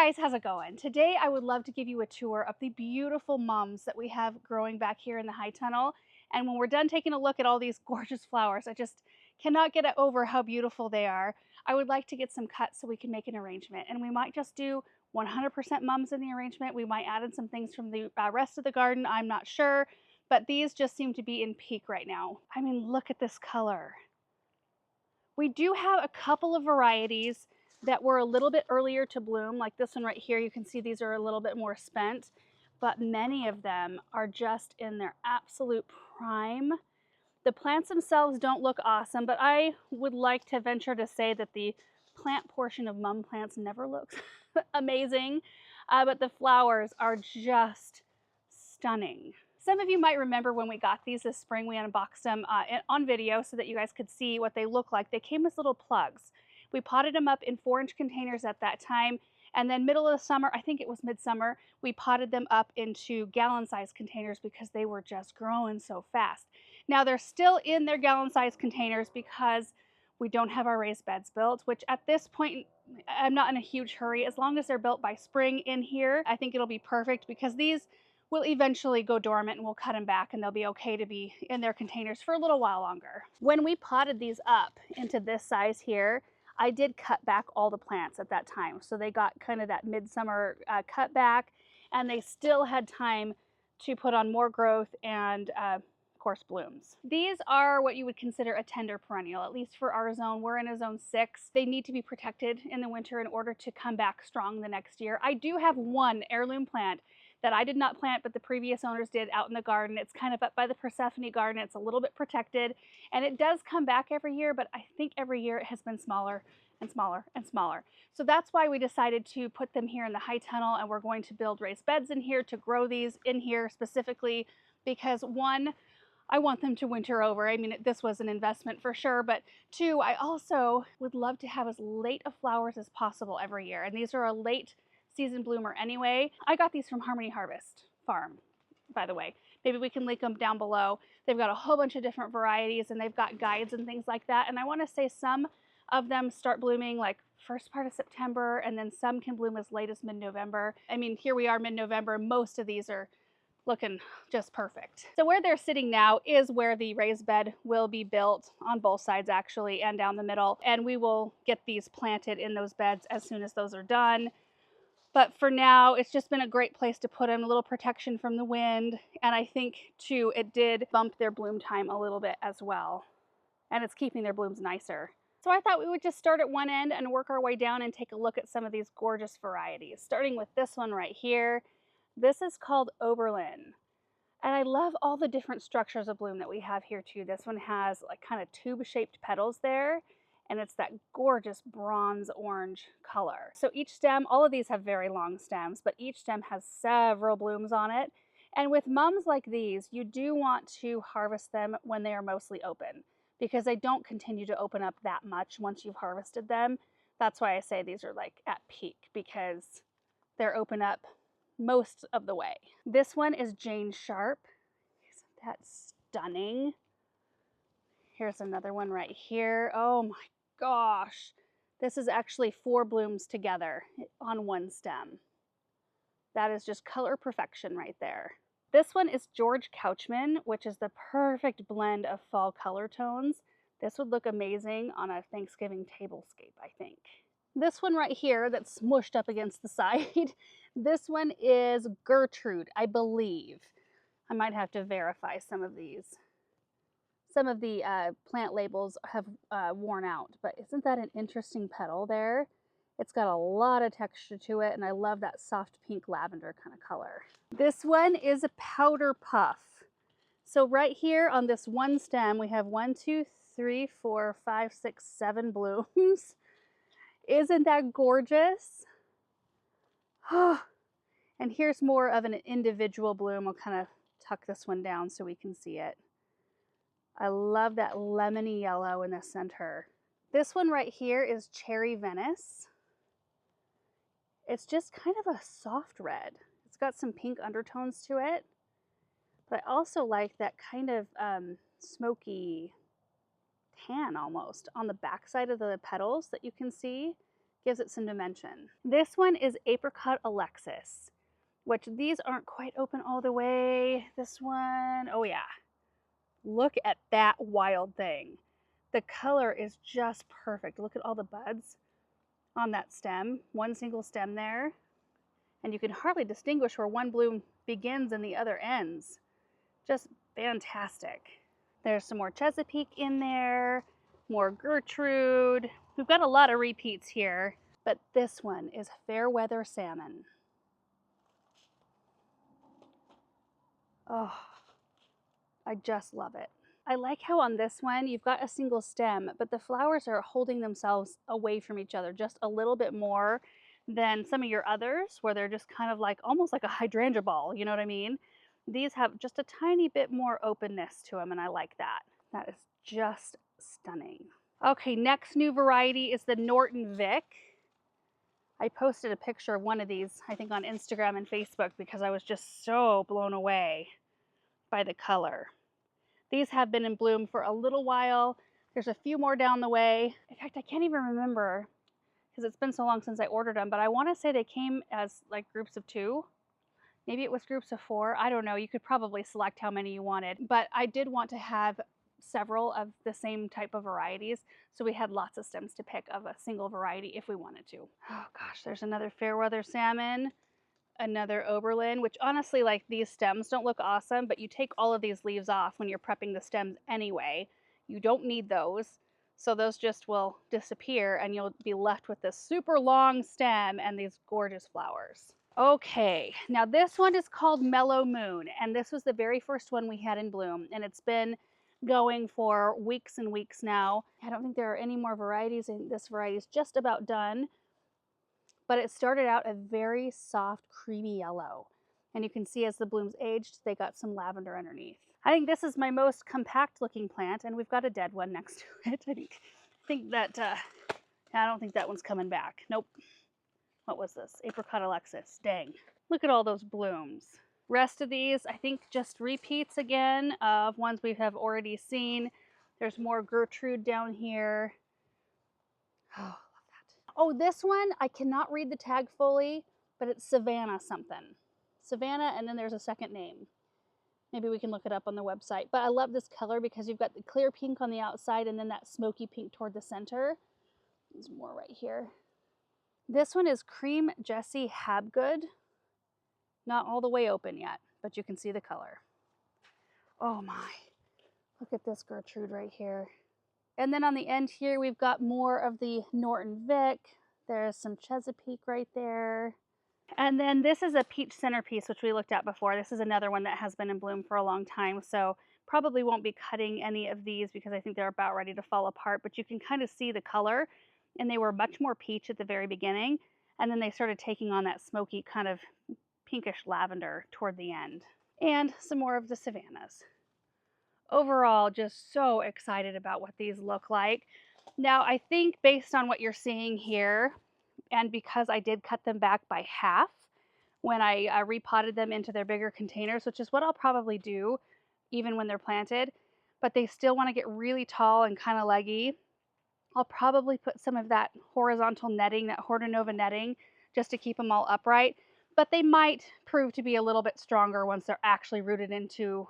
guys, how's it going? Today I would love to give you a tour of the beautiful mums that we have growing back here in the high tunnel. And when we're done taking a look at all these gorgeous flowers, I just cannot get over how beautiful they are. I would like to get some cuts so we can make an arrangement. And we might just do 100% mums in the arrangement. We might add in some things from the rest of the garden. I'm not sure. But these just seem to be in peak right now. I mean, look at this color. We do have a couple of varieties that were a little bit earlier to bloom, like this one right here. You can see these are a little bit more spent, but many of them are just in their absolute prime. The plants themselves don't look awesome, but I would like to venture to say that the plant portion of mum plants never looks amazing, but the flowers are just stunning. Some of you might remember when we got these this spring, we unboxed them on video so that you guys could see what they look like. They came as little plugs. We potted them up in 4-inch containers at that time, and then middle of the summer, I think it was midsummer, we potted them up into gallon-sized containers because they were just growing so fast. Now they're still in their gallon-sized containers because we don't have our raised beds built, which at this point, I'm not in a huge hurry. As long as they're built by spring in here, I think it'll be perfect because these will eventually go dormant and we'll cut them back and they'll be okay to be in their containers for a little while longer. When we potted these up into this size here, I did cut back all the plants at that time. So they got kind of that midsummer cut back, and they still had time to put on more growth and of course blooms. These are what you would consider a tender perennial, at least for our zone. We're in a zone 6. They need to be protected in the winter in order to come back strong the next year. I do have one heirloom plant that I did not plant, but the previous owners did out in the garden. It's kind of up by the Persephone garden. It's a little bit protected, and it does come back every year, but I think every year it has been smaller and smaller and smaller. So that's why we decided to put them here in the high tunnel, and we're going to build raised beds in here to grow these in here specifically because, one, I want them to winter over. I mean, this was an investment for sure, but two, I also would love to have as late of flowers as possible every year, and these are a late season bloomer anyway. I got these from Harmony Harvest Farm, by the way. Maybe we can link them down below. They've got a whole bunch of different varieties and they've got guides and things like that. And I want to say some of them start blooming like first part of September, and then some can bloom as late as mid-November. I mean, here we are mid-November. Most of these are looking just perfect. So where they're sitting now is where the raised bed will be built on both sides actually, and down the middle. And we will get these planted in those beds as soon as those are done. But for now, it's just been a great place to put them, a little protection from the wind. And I think, too, it did bump their bloom time a little bit as well. And it's keeping their blooms nicer. So I thought we would just start at one end and work our way down and take a look at some of these gorgeous varieties. Starting with this one right here. This is called Oberlin. And I love all the different structures of bloom that we have here, too. This one has like kind of tube-shaped petals there. And it's that gorgeous bronze orange color. So each stem, all of these have very long stems, but each stem has several blooms on it. And with mums like these, you do want to harvest them when they are mostly open because they don't continue to open up that much once you've harvested them. That's why I say these are like at peak, because they're open up most of the way. This one is Jane Sharp. Isn't that stunning? Here's another one right here. Oh my gosh, this is actually 4 blooms together on one stem. That is just color perfection right there. This one is George Couchman, which is the perfect blend of fall color tones. This would look amazing on a Thanksgiving tablescape, I think. This one right here that's smushed up against the side, this one is Gertrude, I believe. I might have to verify some of these. Some of the plant labels have worn out, but isn't that an interesting petal there? It's got a lot of texture to it, and I love that soft pink lavender kind of color. This one is a powder puff. So right here on this one stem, we have 1, 2, 3, 4, 5, 6, 7 blooms. Isn't that gorgeous? And here's more of an individual bloom. I'll kind of tuck this one down so we can see it. I love that lemony yellow in the center. This one right here is Cherry Venice. It's just kind of a soft red. It's got some pink undertones to it. But I also like that kind of smoky tan almost on the back side of the petals that you can see. Gives it some dimension. This one is Apricot Alexis, which these aren't quite open all the way. This one, oh yeah. Look at that wild thing. The color is just perfect. Look at all the buds on that stem. One single stem there. And you can hardly distinguish where one bloom begins and the other ends. Just fantastic. There's some more Chesapeake in there, more Gertrude. We've got a lot of repeats here, but this one is Fairweather Salmon. Oh, I just love it. I like how on this one you've got a single stem, but the flowers are holding themselves away from each other just a little bit more than some of your others, where they're just kind of like almost like a hydrangea ball, you know what I mean? These have just a tiny bit more openness to them, and I like that. That is just stunning. Okay, next new variety is the Norton Vic. I posted a picture of one of these, I think, on Instagram and Facebook because I was just so blown away by the color. These have been in bloom for a little while. There's a few more down the way. In fact, I can't even remember because it's been so long since I ordered them, but I want to say they came as like groups of 2. Maybe it was groups of 4. I don't know. You could probably select how many you wanted, but I did want to have several of the same type of varieties, so we had lots of stems to pick of a single variety if we wanted to. Oh gosh, there's another Fairweather Salmon, another Oberlin, which honestly, like, these stems don't look awesome, but you take all of these leaves off when you're prepping the stems anyway. You don't need those, so those just will disappear and you'll be left with this super long stem and these gorgeous flowers. Okay, now this one is called Mellow Moon, and this was the very first one we had in bloom, and it's been going for weeks and weeks now. I don't think there are any more varieties, and this variety is just about done. But it started out a very soft, creamy yellow. And you can see as the blooms aged, they got some lavender underneath. I think this is my most compact looking plant, and we've got a dead one next to it. I think that, I don't think that one's coming back. Nope. What was this? Apricot Alexis. Dang. Look at all those blooms. Rest of these, I think, just repeats again of ones we have already seen. There's more Gertrude down here. Oh, oh, this one, I cannot read the tag fully, but it's Savannah something. Savannah, and then there's a second name. Maybe we can look it up on the website. But I love this color because you've got the clear pink on the outside and then that smoky pink toward the center. There's more right here. This one is Cream Jessie Habgood. Not all the way open yet, but you can see the color. Oh my, look at this Gertrude right here. And then on the end here, we've got more of the Norton Vic. There's some Chesapeake right there. And then this is a peach centerpiece, which we looked at before. This is another one that has been in bloom for a long time. So probably won't be cutting any of these because I think they're about ready to fall apart. But you can kind of see the color. And they were much more peach at the very beginning. And then they started taking on that smoky kind of pinkish lavender toward the end. And some more of the Savannahs. Overall, just so excited about what these look like. Now, I think based on what you're seeing here, and because I did cut them back by half when I repotted them into their bigger containers, which is what I'll probably do even when they're planted, but they still want to get really tall and kind of leggy, I'll probably put some of that horizontal netting, that Hortonova netting, just to keep them all upright. But they might prove to be a little bit stronger once they're actually rooted into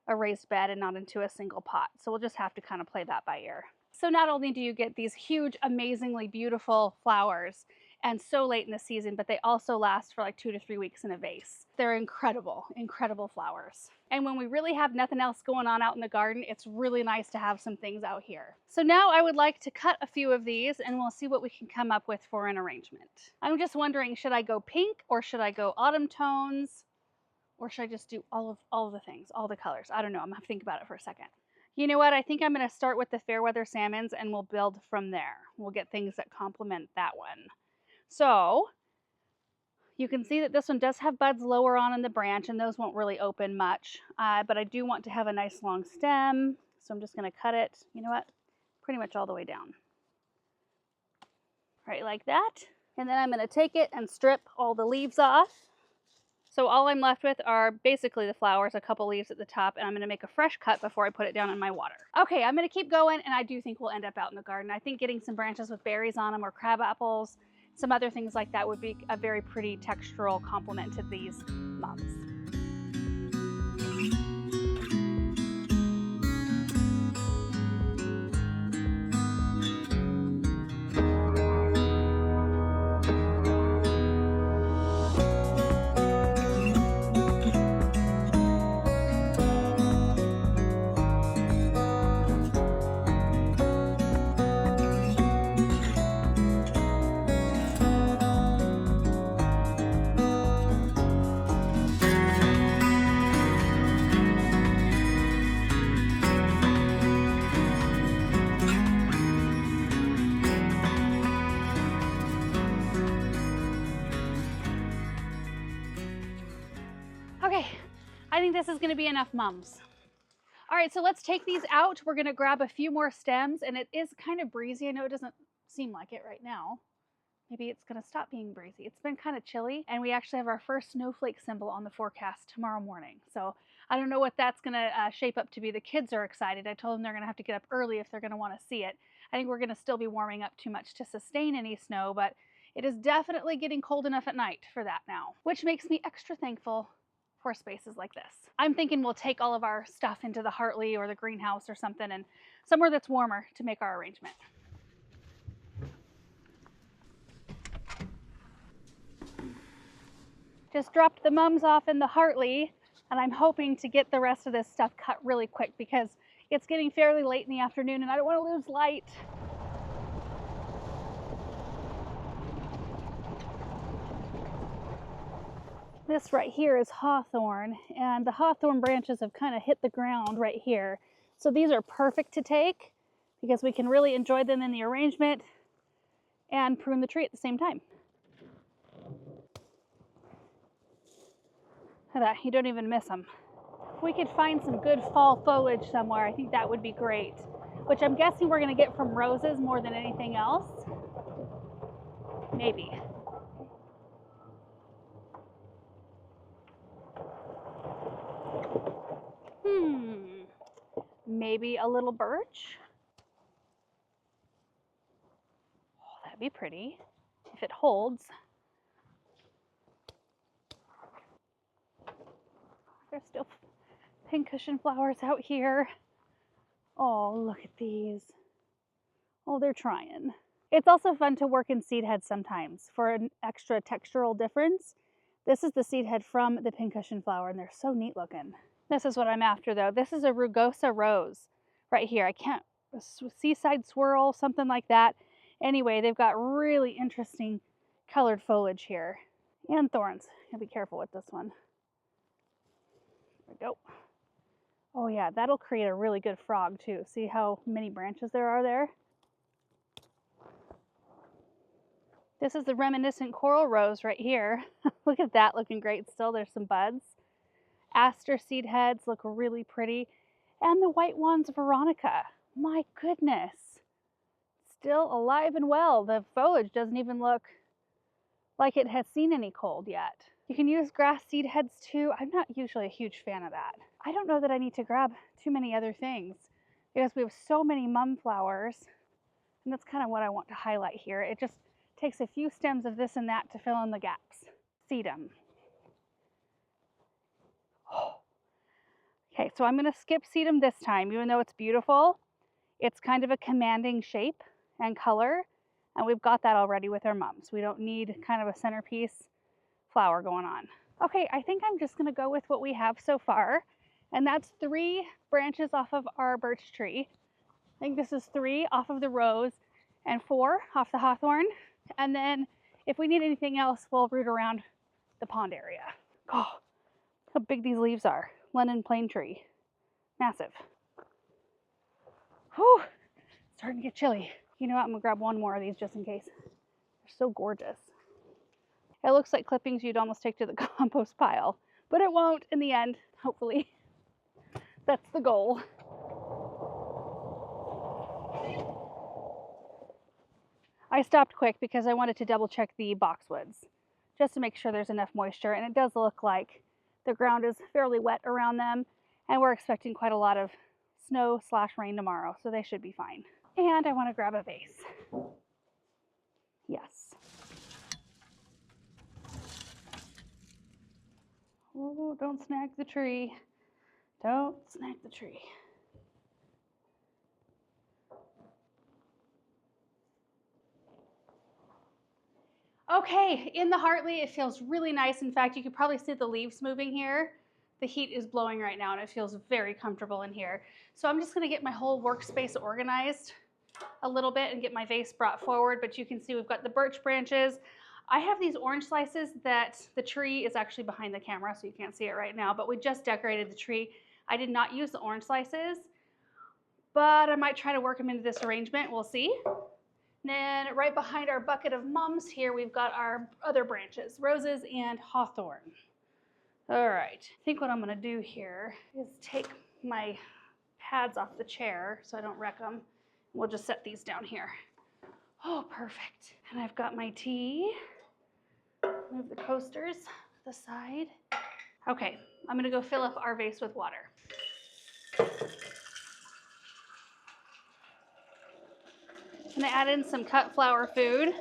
a raised bed and not into a single pot. So we'll just have to kind of play that by ear. So not only do you get these huge, amazingly beautiful flowers and so late in the season, but they also last for like 2 to 3 weeks in a vase. They're incredible, incredible flowers. And when we really have nothing else going on out in the garden, it's really nice to have some things out here. So now I would like to cut a few of these and we'll see what we can come up with for an arrangement. I'm just wondering, should I go pink or should I go autumn tones? Or should I just do all of the things, all the colors? I don't know. I'm going to think about it for a second. You know what? I think I'm going to start with the Fairweather Salmons and we'll build from there. We'll get things that complement that one. So you can see that this one does have buds lower on in the branch and those won't really open much. But I do want to have a nice long stem. So I'm just going to cut it, you know what? Pretty much all the way down. Right like that. And then I'm going to take it and strip all the leaves off. So all I'm left with are basically the flowers, a couple leaves at the top, and I'm going to make a fresh cut before I put it down in my water. Okay, I'm going to keep going, and I do think we'll end up out in the garden. I think getting some branches with berries on them or crab apples some other things like that would be a very pretty textural complement to these mums. Okay, I think this is gonna be enough mums. All right, so let's take these out. We're gonna grab a few more stems, and it is kind of breezy. I know it doesn't seem like it right now. Maybe it's gonna stop being breezy. It's been kind of chilly, and we actually have our first snowflake symbol on the forecast tomorrow morning. So I don't know what that's gonna shape up to be. The kids are excited. I told them they're gonna have to get up early if they're gonna wanna see it. I think we're gonna still be warming up too much to sustain any snow, but it is definitely getting cold enough at night for that now, which makes me extra thankful for spaces like this. I'm thinking we'll take all of our stuff into the Hartley or the greenhouse or something, and somewhere that's warmer to make our arrangement. Just dropped the mums off in the Hartley, and I'm hoping to get the rest of this stuff cut really quick because it's getting fairly late in the afternoon and I don't want to lose light. This right here is hawthorn, and the hawthorn branches have kind of hit the ground right here. So these are perfect to take because we can really enjoy them in the arrangement and prune the tree at the same time. Look at that, you don't even miss them. If we could find some good fall foliage somewhere, I think that would be great, which I'm guessing we're going to get from roses more than anything else. Maybe. Maybe a little birch. Oh, that'd be pretty if it holds. There's still pincushion flowers out here. Oh, look at these. Oh, they're trying. It's also fun to work in seed heads sometimes for an extra textural difference. This is the seed head from the pincushion flower, and they're so neat looking. This is what I'm after though. This is a rugosa rose right here. I can't, seaside swirl, something like that. Anyway, they've got really interesting colored foliage here. And thorns. Gotta be careful with this one. There we go. Oh yeah, that'll create a really good frog too. See how many branches there are there? This is the reminiscent coral rose right here. Look at that, looking great still. There's some buds. Aster seed heads look really pretty. And the white wands veronica. My goodness. Still alive and well. The foliage doesn't even look like it has seen any cold yet. You can use grass seed heads too. I'm not usually a huge fan of that. I don't know that I need to grab too many other things because we have so many mum flowers, and that's kind of what I want to highlight here. It just takes a few stems of this and that to fill in the gaps. Sedum. Okay, so I'm going to skip sedum this time, even though it's beautiful. It's kind of a commanding shape and color, and we've got that already with our mums. We don't need kind of a centerpiece flower going on. Okay, I think I'm just going to go with what we have so far, and that's 3 branches off of our birch tree. I think this is 3 off of the rose and 4 off the hawthorn. And then if we need anything else, we'll root around the pond area. Oh, how big these leaves are. London plane tree. Massive. Whew, starting to get chilly. You know what, I'm gonna grab one more of these just in case. They're so gorgeous. It looks like clippings you'd almost take to the compost pile, but it won't in the end, hopefully. That's the goal. I stopped quick because I wanted to double check the boxwoods just to make sure there's enough moisture, and it does look like the ground is fairly wet around them, and we're expecting quite a lot of snow/rain tomorrow, so they should be fine. And I want to grab a vase. Yes. Oh, don't snag the tree. Don't snag the tree. Okay, in the Hartley, it feels really nice. In fact, you can probably see the leaves moving here. The heat is blowing right now and it feels very comfortable in here. So I'm just gonna get my whole workspace organized a little bit and get my vase brought forward, but you can see we've got the birch branches. I have these orange slices that the tree is actually behind the camera, so you can't see it right now, but we just decorated the tree. I did not use the orange slices, but I might try to work them into this arrangement. We'll see. And then right behind our bucket of mums here, we've got our other branches, roses and hawthorn. All right, I think what I'm gonna do here is take my pads off the chair so I don't wreck them. We'll just set these down here. Oh, perfect. And I've got my tea. Move the coasters to the side. Okay, I'm gonna go fill up our vase with water. I'm gonna add in some cut flower food,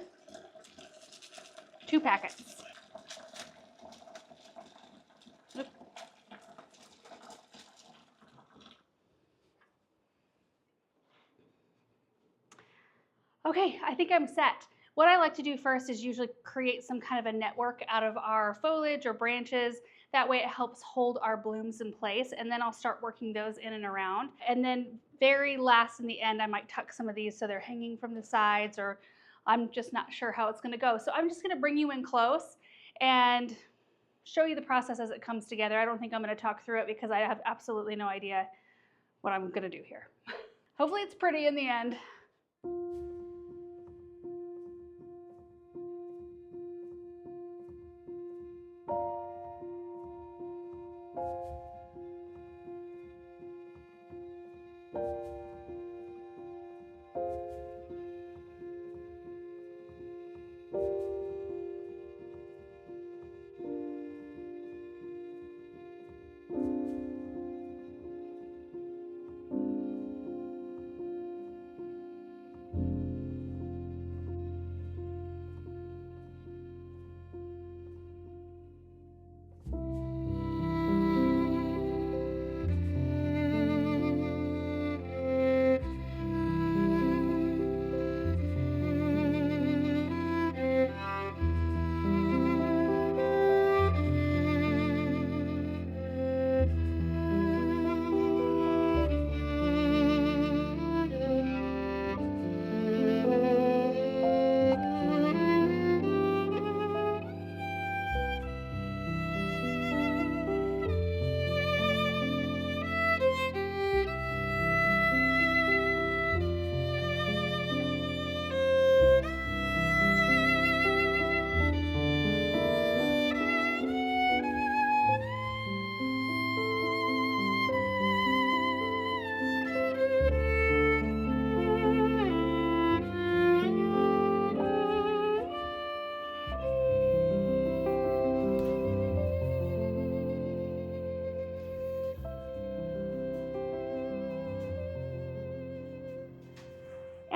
2 packets. Oop. Okay, I think I'm set. What I like to do first is usually create some kind of a network out of our foliage or branches. That way it helps hold our blooms in place, and then I'll start working those in and around. And then very last in the end, I might tuck some of these so they're hanging from the sides, or I'm just not sure how it's gonna go. So I'm just gonna bring you in close and show you the process as it comes together. I don't think I'm gonna talk through it because I have absolutely no idea what I'm gonna do here. Hopefully it's pretty in the end.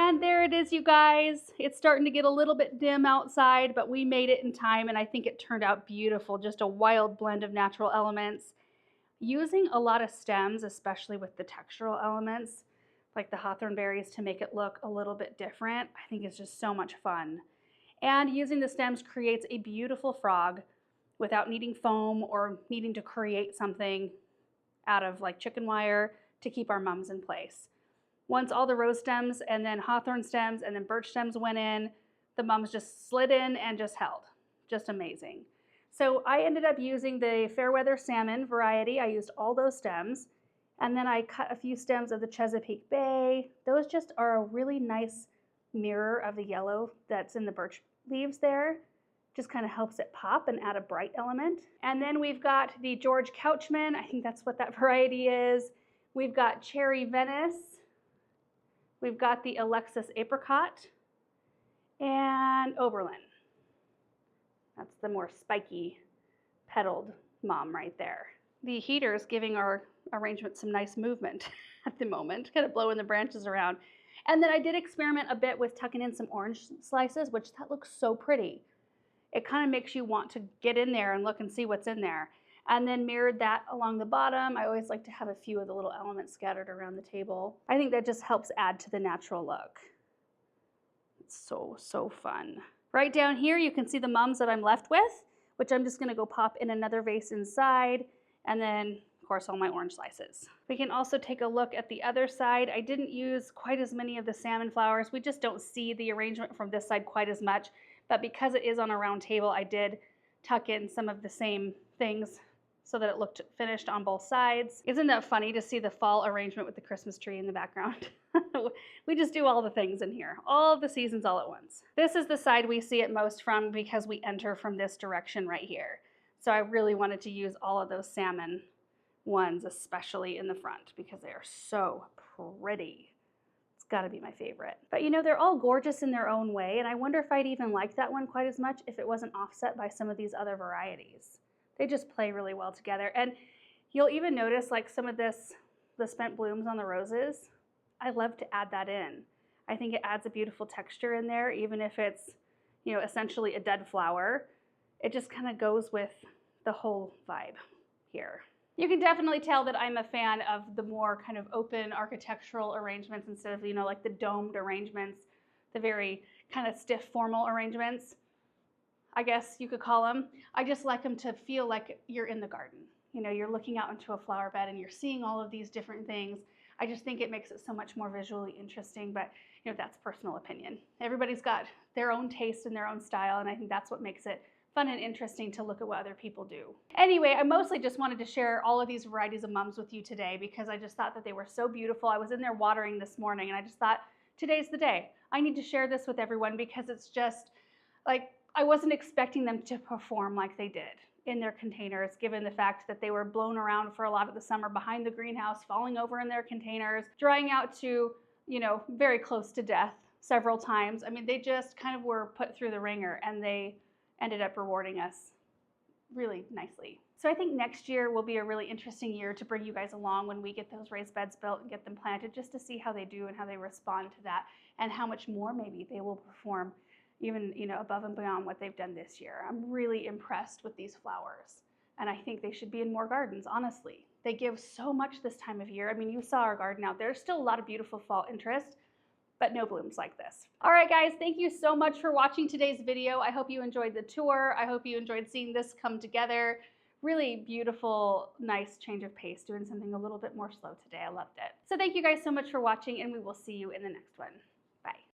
And there it is, you guys. It's starting to get a little bit dim outside, but we made it in time, and I think it turned out beautiful. Just a wild blend of natural elements. Using a lot of stems, especially with the textural elements, like the hawthorn berries, to make it look a little bit different, I think it's just so much fun. And using the stems creates a beautiful frog without needing foam or needing to create something out of like chicken wire to keep our mums in place. Once all the rose stems and then hawthorn stems and then birch stems went in, the mums just slid in and just held. Just amazing. So I ended up using the Fairweather Salmon variety. I used all those stems. And then I cut a few stems of the Chesapeake Bay. Those just are a really nice mirror of the yellow that's in the birch leaves there. Just kind of helps it pop and add a bright element. And then we've got the George Couchman. I think that's what that variety is. We've got Cherry Venice. We've got the Alexis Apricot and Oberlin. That's the more spiky petaled mom right there. The heater is giving our arrangement some nice movement at the moment, kind of blowing the branches around. And then I did experiment a bit with tucking in some orange slices, which that looks so pretty. It kind of makes you want to get in there and look and see what's in there. and then mirrored that along the bottom. I always like to have a few of the little elements scattered around the table. I think that just helps add to the natural look. It's so, so fun. Right down here, you can see the mums that I'm left with, which I'm just gonna go pop in another vase inside, and then, of course, all my orange slices. We can also take a look at the other side. I didn't use quite as many of the salmon flowers. We just don't see the arrangement from this side quite as much, but because it is on a round table, I did tuck in some of the same things so that it looked finished on both sides. Isn't that funny to see the fall arrangement with the Christmas tree in the background? We just do all the things in here, all the seasons all at once. This is the side we see it most from because we enter from this direction right here. So I really wanted to use all of those salmon ones, especially in the front, because they are so pretty. It's gotta be my favorite. But you know, they're all gorgeous in their own way, and I wonder if I'd even like that one quite as much if it wasn't offset by some of these other varieties. They just play really well together. And you'll even notice like some of this, the spent blooms on the roses, I love to add that in. I think it adds a beautiful texture in there, even if it's, you know, essentially a dead flower. It just kind of goes with the whole vibe here. You can definitely tell that I'm a fan of the more kind of open architectural arrangements instead of, you know, like the domed arrangements, the very kind of stiff formal arrangements, I guess you could call them. I just like them to feel like you're in the garden. You know, you're looking out into a flower bed and you're seeing all of these different things. I just think it makes it so much more visually interesting, but you know, that's personal opinion. Everybody's got their own taste and their own style, and I think that's what makes it fun and interesting to look at what other people do. Anyway, I mostly just wanted to share all of these varieties of mums with you today because I just thought that they were so beautiful. I was in there watering this morning and I just thought, today's the day. I need to share this with everyone because it's just like, I wasn't expecting them to perform like they did in their containers, given the fact that they were blown around for a lot of the summer behind the greenhouse, falling over in their containers, drying out to, you know, very close to death several times. I mean, they just kind of were put through the ringer and they ended up rewarding us really nicely. So I think next year will be a really interesting year to bring you guys along when we get those raised beds built and get them planted, just to see how they do and how they respond to that and how much more maybe they will perform even, you know, above and beyond what they've done this year. I'm really impressed with these flowers, and I think they should be in more gardens, honestly. They give so much this time of year. I mean, you saw our garden out there. There's still a lot of beautiful fall interest, but no blooms like this. All right, guys, thank you so much for watching today's video. I hope you enjoyed the tour. I hope you enjoyed seeing this come together. Really beautiful, nice change of pace, doing something a little bit more slow today. I loved it. So thank you guys so much for watching, and we will see you in the next one. Bye.